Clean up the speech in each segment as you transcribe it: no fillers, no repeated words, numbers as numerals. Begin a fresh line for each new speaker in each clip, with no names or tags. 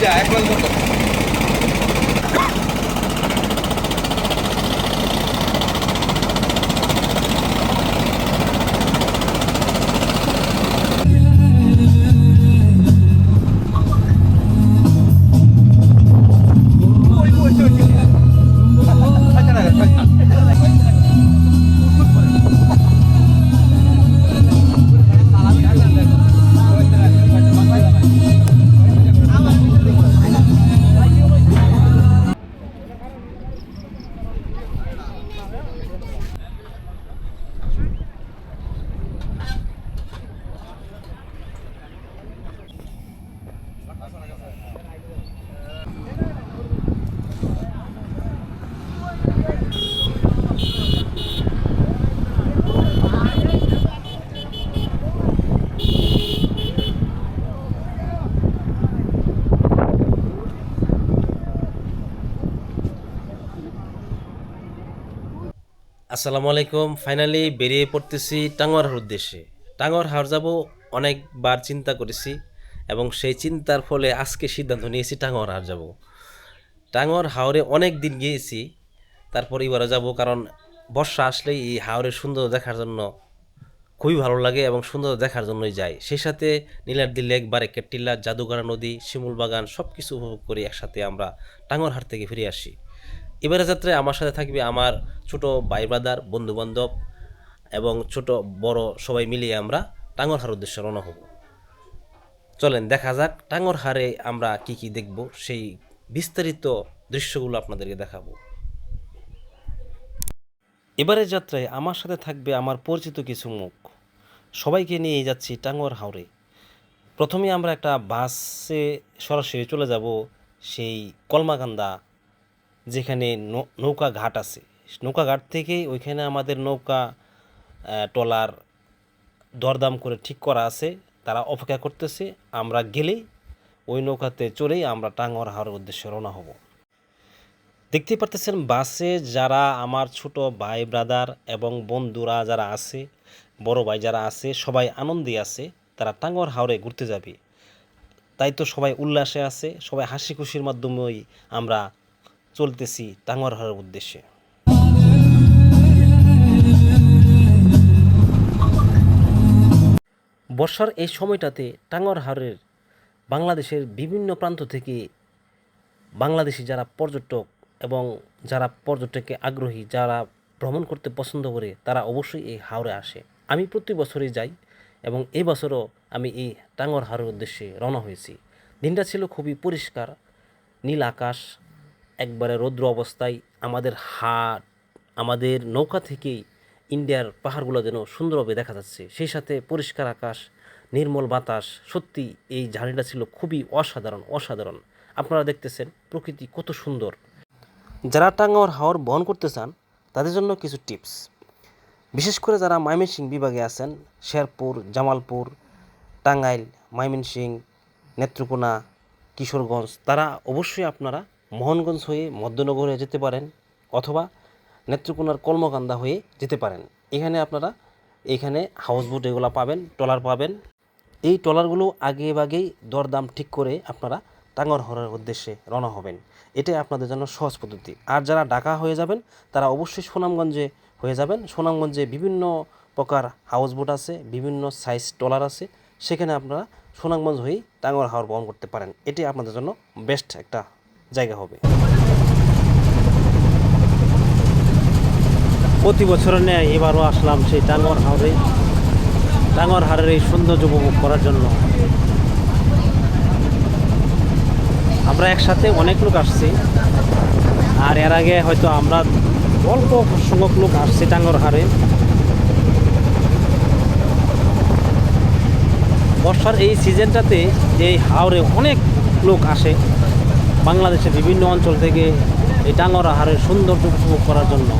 দুইটা এক লাখ কত?
আসসালামু আলাইকুম। ফাইনালি বেরিয়ে পড়তেছি টাঙ্গুয়ার উদ্দেশ্যে। টাঙ্গুয়ার হাওর যাব অনেকবার চিন্তা করেছি এবং সেই চিন্তার ফলে আজকে সিদ্ধান্ত নিয়েছি টাঙ্গুয়ার হাওর যাব। টাঙ্গুয়ার হাওরে অনেক দিন গিয়েছি, তারপর এবারে যাব, কারণ বর্ষা আসলেই এই হাওরের সৌন্দর্য দেখার জন্য খুবই ভালো লাগে এবং সুন্দর দেখার জন্যই যাই। সেই সাথে নীলাদ্রি লেক, বারেকের টিলা, জাদুঘর নদী, শিমুল বাগান সব কিছু উপভোগ করি একসাথে আমরা টাঙ্গুয়ার হাট থেকে ফিরে আসি। এবারে যাত্রায় আমার সাথে থাকবে আমার ছোট ভাই ব্রাদার, বন্ধুবান্ধব এবং ছোট বড় সবাই মিলিয়ে আমরা টাঙ্গুয়ার হাড়ের উদ্দেশ্যে রওনা হব। চলেন দেখা যাক টাঙ্গুয়ার হাড়ে আমরা কি কি দেখব, সেই বিস্তারিত দৃশ্যগুলো আপনাদেরকে দেখাবো। এবারের যাত্রায় আমার সাথে থাকবে আমার পরিচিত কিছু মুখ। সবাইকে নিয়ে যাচ্ছি টাঙ্গুয়ার হাওরে। প্রথমে আমরা একটা বাসে সরাসরি চলে যাব সেই কলমাকান্দা, যেখানে নৌকা ঘাট আছে। নৌকা ঘাট থেকে ওইখানে আমাদের নৌকা ট্রলার দরদাম করে ঠিক করা আছে, তারা অপেক্ষা করতেছে। আমরা গেলেই ওই নৌকাতে চড়েই আমরা টাঙ্গুয়ার হাওরের উদ্দেশ্যে রওনা হব। দেখতেই পারতেছেন বাসে যারা আমার ছোট ভাই ব্রাদার এবং বন্ধুরা যারা আছে, বড় ভাই যারা আছে, সবাই আনন্দে আছে। তারা টাঙ্গুয়ার হাওরে ঘুরতে যাবে, তাই তো সবাই উল্লাসে আছে। সবাই হাসি খুশির মাধ্যমেই আমরা চলতেছি টাঙ্গুয়ার হাওরের উদ্দেশ্যে। বর্ষার এই সময়টাতে টাঙ্গুয়ার হাওরের বাংলাদেশের বিভিন্ন প্রান্ত থেকে বাংলাদেশি যারা পর্যটক এবং যারা পর্যটকে আগ্রহী, যারা ভ্রমণ করতে পছন্দ করে, তারা অবশ্যই এই হাওরে আসে। আমি প্রতি বছরই যাই এবং এই বছরও আমি এই টাঙ্গুয়ার হাওরের উদ্দেশ্যে রওনা হয়েছি। দিনটা ছিল খুবই পরিষ্কার, নীল আকাশ, একবারে রৌদ্র অবস্থায়। আমাদের নৌকা থেকেই ইন্ডিয়ার পাহাড়গুলো যেন সুন্দরভাবে দেখা যাচ্ছে, সেই সাথে পরিষ্কার আকাশ, নির্মল বাতাস। সত্যি এই জার্নিটা ছিল খুবই অসাধারণ অসাধারণ। আপনারা দেখতেছেন প্রকৃতি কত সুন্দর। যারা টাঙ্গুয়ার হাওর বহন করতে চান তাদের জন্য কিছু টিপস, বিশেষ করে যারা ময়মনসিংহ বিভাগে আছেন, শেরপুর, জামালপুর, টাঙ্গাইল, ময়মনসিংহ, নেত্রকোনা, কিশোরগঞ্জ, তারা অবশ্যই আপনারা মোহনগঞ্জ হয়ে মধ্যনগর হয়ে যেতে পারেন, অথবা নেত্রকোনার কলমকান্দা হয়ে যেতে পারেন। এখানে হাউস বোট এগুলো পাবেন, ট্রলার পাবেন। এই ট্রলারগুলো আগে ভাগেই দরদাম ঠিক করে আপনারা টাঙ্গুয়ার হাওরের উদ্দেশ্যে রওনা হবেন। এটাই আপনাদের জন্য সহজ পদ্ধতি। আর যারা ঢাকা হয়ে যাবেন তারা অবশ্যই সুনামগঞ্জে হয়ে যাবেন। সুনামগঞ্জে বিভিন্ন প্রকার হাউস বোট আছে, বিভিন্ন সাইজ ট্রলার আছে, সেখানে আপনারা সুনামগঞ্জ হয়েই টাঙ্গুয়ার হাওর বহন করতে পারেন। এটাই আপনাদের জন্য বেস্ট একটা জায়গা হবে। প্রতি বছরের ন্যায় এবারও আসলাম সেই টাঙ্গুয়ার হাওরে। টাঙ্গুয়ার হাওরের এই সৌন্দর্য উপভোগ করার জন্য আমরা একসাথে অনেক লোক আসছি, আর এর আগে হয়তো আমরা অল্প সংখ্যক লোক আসছি টাঙ্গুয়ার হাওরে। বর্ষার এই সিজনটাতে এই হাওরে অনেক লোক আসে বাংলাদেশের বিভিন্ন অঞ্চল থেকে এই টাঙ্গুয়ার হাওরের সৌন্দর্য উপভোগ করার জন্য।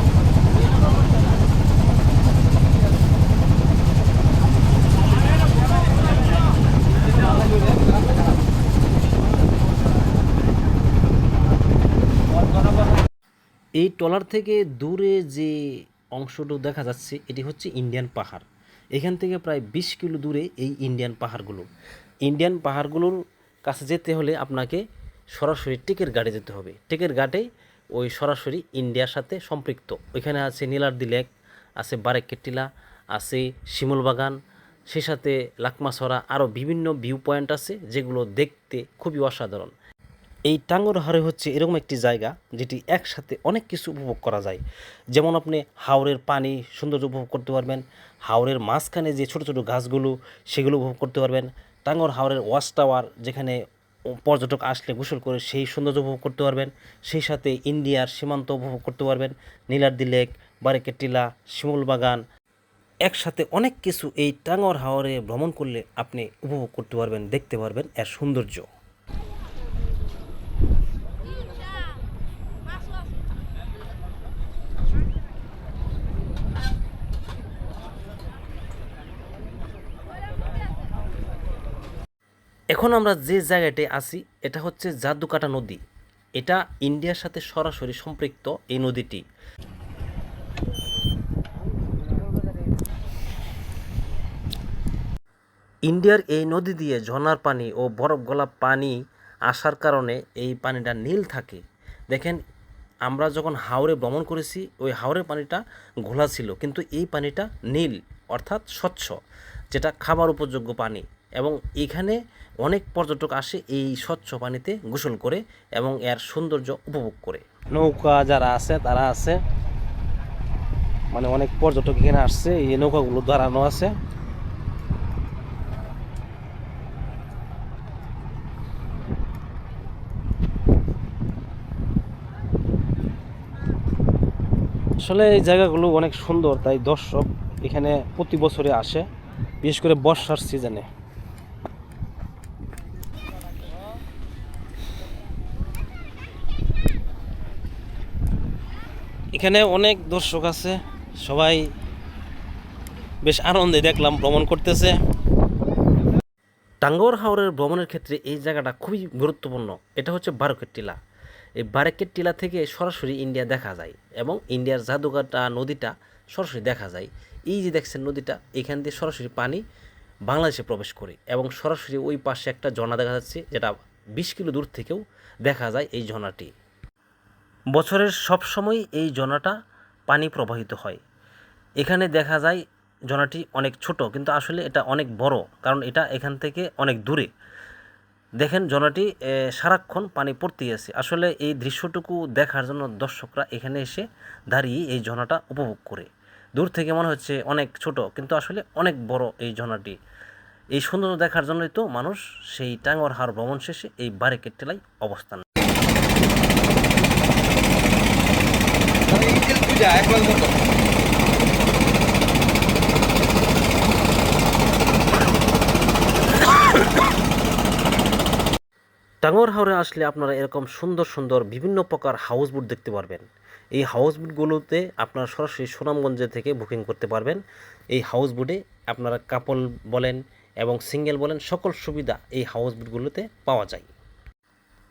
এই ট্রলার থেকে দূরে যে অংশটুকু দেখা যাচ্ছে এটি হচ্ছে ইন্ডিয়ান পাহাড়। এখান থেকে প্রায় 20 কিলো দূরে এই ইন্ডিয়ান পাহাড়গুলোর কাছে যেতে হলে আপনাকে সরাসরি টেকের ঘাটে যেতে হবে। টেকের ঘাটে ওই সরাসরি ইন্ডিয়ার সাথে সম্পৃক্ত। ওইখানে আছে নীলাদ্রি লেক, আছে বারেকের টিলা, আছে শিমুল বাগান, সেই সাথে লাকমাছড়া, আরও বিভিন্ন ভিউ পয়েন্ট আছে যেগুলো দেখতে খুবই অসাধারণ। এই টাঙ্গরহারে হচ্ছে এরকম একটি জায়গা যেটি একসাথে অনেক কিছু উপভোগ করা যায়। যেমন আপনি হাওরের পানি সৌন্দর্য উপভোগ করতে পারবেন, হাওরের মাঝখানে যে ছোট ছোট গাছগুলো সেগুলো উপভোগ করতে পারবেন, টাঙ্গর হাওরের ওয়াচ টাওয়ার যেখানে পর্যটক আসলে গোসল করে সেই সৌন্দর্য উপভোগ করতে পারবেন, সেই সাথে ইন্ডিয়ার সীমান্ত উপভোগ করতে পারবেন, নীলাদ্রি লেক, বারেকের টিলা, শিমুল বাগান, একসাথে অনেক কিছু এই টাঙ্গর হাওরে ভ্রমণ করলে আপনি উপভোগ করতে পারবেন, দেখতে পারবেন এর সৌন্দর্য। এখন আমরা যে জায়গাটায় আছি এটা হচ্ছে জাদুকাটা নদী। এটা ইন্ডিয়ার সাথে সরাসরি সম্পৃক্ত এই নদীটি। ইন্ডিয়ার এই নদী দিয়ে ঝর্ণার পানি ও বরফ গলা পানি আসার কারণে এই পানিটা নীল থাকে। দেখেন, আমরা যখন হাওরে ভ্রমণ করেছি ওই হাওরের পানিটা ঘোলা ছিল, কিন্তু এই পানিটা নীল অর্থাৎ স্বচ্ছ, যেটা খাবার উপযোগ্য পানি। এবং এখানে অনেক পর্যটক আসে এই স্বচ্ছ পানিতে গোসল করে এবং এর সৌন্দর্য উপভোগ করে। নৌকা যারা আছে তারা আছে, মানে অনেক পর্যটক এখানে আসছে, এই নৌকাগুলো দাঁড়ানো আছে। আসলে এই জায়গাগুলো অনেক সুন্দর, তাই দর্শক এখানে প্রতি বছরে আসে, বিশেষ করে বর্ষার সিজনে। এখানে অনেক দর্শক আছে, সবাই বেশ আনন্দে দেখলাম ভ্রমণ করতেছে। টাঙ্গর হাওরের ভ্রমণের ক্ষেত্রে এই জায়গাটা খুবই গুরুত্বপূর্ণ। এটা হচ্ছে বারেকের টিলা। এই বারেকের টিলা থেকে সরাসরি ইন্ডিয়া দেখা যায় এবং ইন্ডিয়ার জাদুঘাটা নদীটা সরাসরি দেখা যায়। এই যে দেখছেন নদীটা, এখান দিয়ে সরাসরি পানি বাংলাদেশে প্রবেশ করে এবং সরাসরি ওই পাশে একটা ঝর্ণা দেখা যাচ্ছে, যেটা 20 কিলো দূর থেকেও দেখা যায় এই ঝর্ণাটি। বছরের সব সময় এই ঝর্ণাটা পানি প্রবাহিত হয়। এখানে দেখা যায় ঝর্ণাটি অনেক ছোট, কিন্তু আসলে এটা অনেক বড়, কারণ এটা এখান থেকে অনেক দূরে। দেখেন ঝর্ণাটি সারাক্ষণ পানি পড়তেই আছে। আসলে এই দৃশ্যটুকু দেখার জন্য দর্শকরা এখানে এসে দাঁড়িয়ে এই ঝর্ণাটা উপভোগ করে। দূর থেকে মনে হচ্ছে অনেক ছোট, কিন্তু আসলে অনেক বড় এই ঝর্ণাটি। এই সৌন্দর্য দেখার জন্যই তো মানুষ সেই টাঙ্গর হাওর ভ্রমণ শেষে এই বারেকের টিলায় অবস্থান। টাঙ্গর হাওরে আসলে আপনারা এরকম সুন্দর সুন্দর বিভিন্ন প্রকার হাউস বোট দেখতে পারবেন। এই হাউস বোটগুলোতে আপনারা সরাসরি সুনামগঞ্জে থেকে বুকিং করতে পারবেন। এই হাউস বোটে আপনারা কাপল বলেন এবং সিঙ্গেল বলেন, সকল সুবিধা এই হাউস বোটগুলোতে পাওয়া যায়।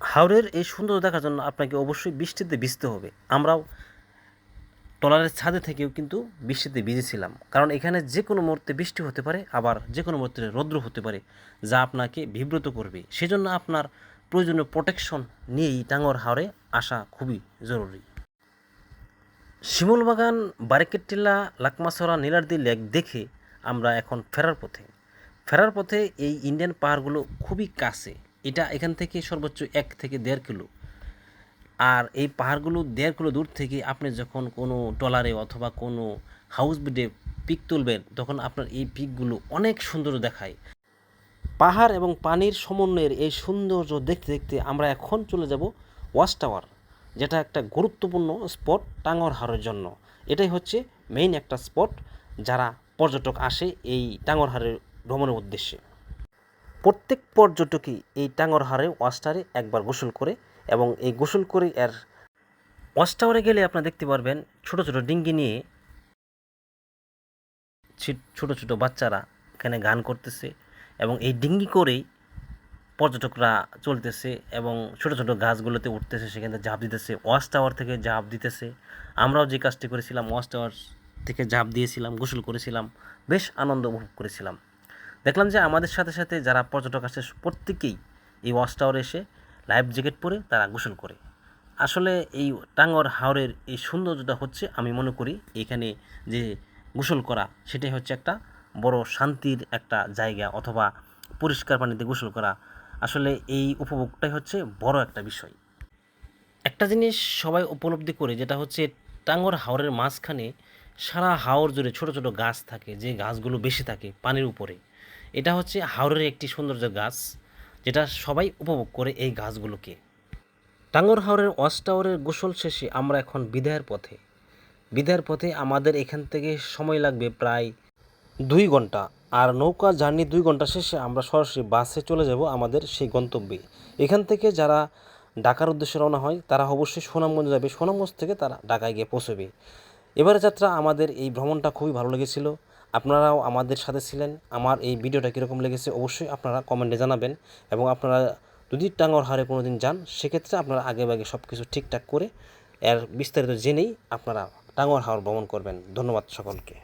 হাওরের এই সুন্দর দেখার জন্য আপনাকে অবশ্যই বৃষ্টিতে ভিজতে হবে। আমরাও ট্রলারের ছাদে থেকেও কিন্তু বৃষ্টিতে ভিজেছিলাম, কারণ এখানে যে কোনো মুহূর্তে বৃষ্টি হতে পারে, আবার যে কোনো মুহূর্তে রৌদ্র হতে পারে, যা আপনাকে বিব্রত করবে। সেজন্য আপনার প্রয়োজনীয় প্রোটেকশন নিয়েই টাঙ্গর হাওরে আসা খুবই জরুরি। শিমুল বাগান, বারেকের টিলা, লাকমাছড়া, নীলাদ্রি লেক দেখে আমরা এখন ফেরার পথে এই ইন্ডিয়ান পাহাড়গুলো খুবই কাছে। এটা এখান থেকে সর্বোচ্চ 1 থেকে 1.5 কিলো। আর এই পাহাড়গুলো 1.5 কিলো দূর থেকে আপনি যখন কোনো ট্রলারে অথবা কোনো হাউস বোটে পিক তুলবেন, তখন আপনার এই পিকগুলো অনেক সুন্দর দেখায়। পাহাড় এবং পানির সমন্বয়ের এই সৌন্দর্য দেখতে দেখতে আমরা এখন চলে যাব ওয়াচ টাওয়ার, যেটা একটা গুরুত্বপূর্ণ স্পট টাঙ্গর হাওরের জন্য। এটাই হচ্ছে মেইন একটা স্পট যারা পর্যটক আসে এই টাঙ্গর হাওরের ভ্রমণের উদ্দেশ্যে। প্রত্যেক পর্যটকই এই টাঙ্গর হাওরের ওয়াচ টাওয়ারে একবার গোসল করে, এবং এই গোসল করে এর ওয়াচ টাওয়ারে গেলে আপনারা দেখতে পারবেন ছোট ছোট ডিঙ্গি নিয়ে ছোট ছোট বাচ্চারা এখানে গান করতেছে, এবং এই ডিঙ্গি করেই পর্যটকরা চলতেছে এবং ছোট ছোট গাছগুলোতে উঠতেছে, সেখানে ঝাঁপ দিতেছে, ওয়াচ টাওয়ার থেকে ঝাঁপ দিতেছে। আমরাও যে কাজটি করেছিলাম, ওয়াচ টাওয়ার থেকে ঝাঁপ দিয়েছিলাম, গোসল করেছিলাম, বেশ আনন্দ উপভোগ করেছিলাম। দেখলাম যে আমাদের সাথে সাথে যারা পর্যটক আসে প্রত্যেকেই এই ওয়াচ টাওয়ারে এসে লাইফ জ্যাকেট পরে তারা গোসল করে। আসলে এই টাঙ্গর হাওরের এই সৌন্দর্যটা হচ্ছে, আমি মনে করি এখানে যে গোসল করা সেটাই হচ্ছে একটা বড় শান্তির একটা জায়গা, অথবা পরিষ্কার পানিতে গোসল করা। আসলে এই উপভোগটাই হচ্ছে বড় একটা বিষয়। একটা জিনিস সবাই উপলব্ধি করে, যেটা হচ্ছে টাঙ্গর হাওরের মাঝখানে সারা হাওর জুড়ে ছোট ছোট গাছ থাকে, যে গাছগুলো বেশি থাকে পানির উপরে। এটা হচ্ছে হাওরের একটি সৌন্দর্য গাছ, যেটা সবাই উপভোগ করে এই গাছগুলোকে। টাঙ্গর হাওরের ওয়াচ টাওয়ারের গোসল শেষে আমরা এখন বিদায়ের পথে আমাদের এখান থেকে সময় লাগবে প্রায় 2 ঘন্টা। আর নৌকা জার্নি 2 ঘন্টা শেষে আমরা সরাসরি বাসে চলে যাব আমাদের সেই গন্তব্যে। এখান থেকে যারা ঢাকার উদ্দেশ্যে রওনা হয় তারা অবশ্যই সুনামগঞ্জ যাবে, সুনামগঞ্জ থেকে তারা ঢাকায় গিয়ে পৌঁছবে। এবারে যাত্রা আমাদের এই ভ্রমণটা খুবই ভালো লেগেছিল, আপনারাও আমাদের সাথে ছিলেন। আমার এই ভিডিওটা কীরকম লেগেছে অবশ্যই আপনারা কমেন্টে জানাবেন। এবং আপনারা যদি টাঙ্গর হাওরে কোনো দিন যান, সেক্ষেত্রে আপনারা আগেভাগে সব কিছু ঠিকঠাক করে এর বিস্তারিত জেনেই আপনারা টাঙ্গর হাওর ভ্রমণ করবেন। ধন্যবাদ সকলকে।